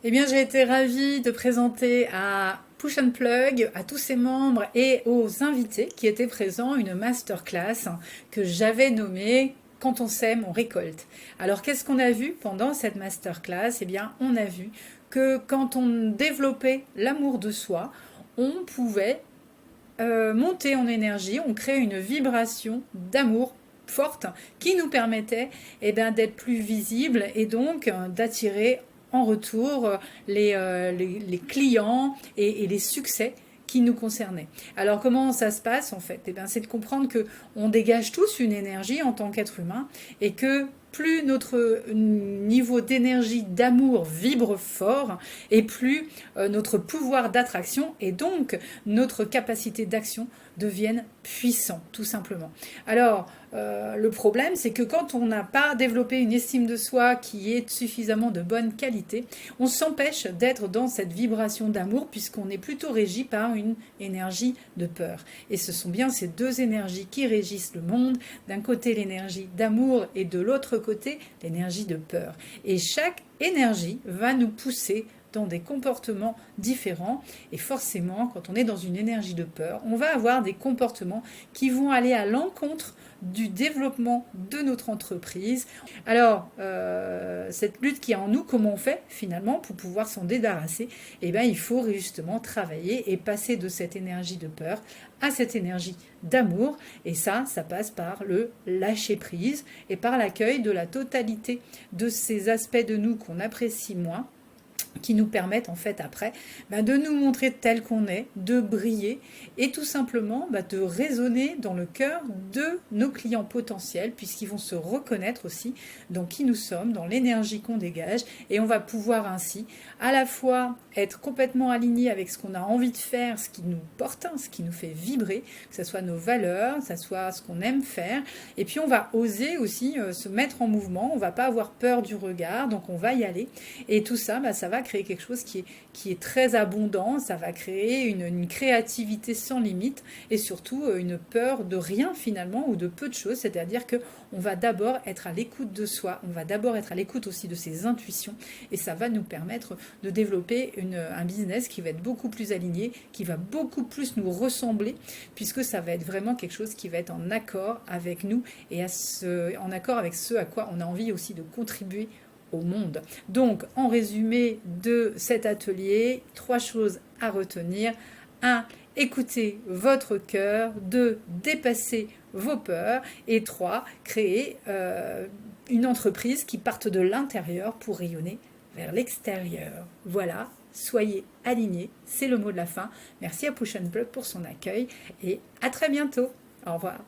Eh bien, j'ai été ravie de présenter à Push and Plug, à tous ses membres et aux invités qui étaient présents, une masterclass que j'avais nommée Quand on sème, on récolte. Alors, qu'est-ce qu'on a vu pendant cette masterclass? Eh bien, on a vu que quand on développait l'amour de soi, on pouvait monter en énergie, on crée une vibration d'amour forte qui nous permettait d'être plus visible et donc d'attirer en retour les clients et les succès qui nous concernaient. Alors comment ça se passe en fait? C'est de comprendre que on dégage tous une énergie en tant qu'être humain et que plus notre niveau d'énergie, d'amour vibre fort, et plus notre pouvoir d'attraction et donc notre capacité d'action deviennent puissants, tout simplement. Alors, le problème, c'est que quand on n'a pas développé une estime de soi qui est suffisamment de bonne qualité, on s'empêche d'être dans cette vibration d'amour puisqu'on est plutôt régi par une énergie de peur. Et ce sont bien ces deux énergies qui régissent le monde. D'un côté, l'énergie d'amour et de l'autre côté, l'énergie de peur. Et chaque énergie va nous pousser dans des comportements différents et forcément quand on est dans une énergie de peur, on va avoir des comportements qui vont aller à l'encontre du développement de notre entreprise. Alors, cette lutte qui est en nous, comment on fait finalement pour pouvoir s'en débarrasser? Eh bien, il faut justement travailler et passer de cette énergie de peur à cette énergie d'amour. Et ça passe par le lâcher prise et par l'accueil de la totalité de ces aspects de nous qu'on apprécie moins, qui nous permettent en fait après de nous montrer tel qu'on est, de briller et tout simplement de résonner dans le cœur de nos clients potentiels puisqu'ils vont se reconnaître aussi dans qui nous sommes, dans l'énergie qu'on dégage et on va pouvoir ainsi à la fois être complètement aligné avec ce qu'on a envie de faire, ce qui nous porte, ce qui nous fait vibrer, que ce soit nos valeurs, que ce soit ce qu'on aime faire et puis on va oser aussi se mettre en mouvement, on va pas avoir peur du regard donc on va y aller et tout ça, ça va créer quelque chose qui est très abondant, ça va créer une créativité sans limite et surtout une peur de rien finalement ou de peu de choses, c'est-à-dire que on va d'abord être à l'écoute de soi, on va d'abord être à l'écoute aussi de ses intuitions et ça va nous permettre de développer un business qui va être beaucoup plus aligné, qui va beaucoup plus nous ressembler puisque ça va être vraiment quelque chose qui va être en accord avec nous et en accord avec ce à quoi on a envie aussi de contribuer au monde. Donc, en résumé de cet atelier, 3 choses à retenir. 1. Écoutez votre cœur. 2. Dépasser vos peurs. Et 3. Créer une entreprise qui parte de l'intérieur pour rayonner vers l'extérieur. Voilà, soyez alignés, c'est le mot de la fin. Merci à Push and Plug pour son accueil et à très bientôt. Au revoir.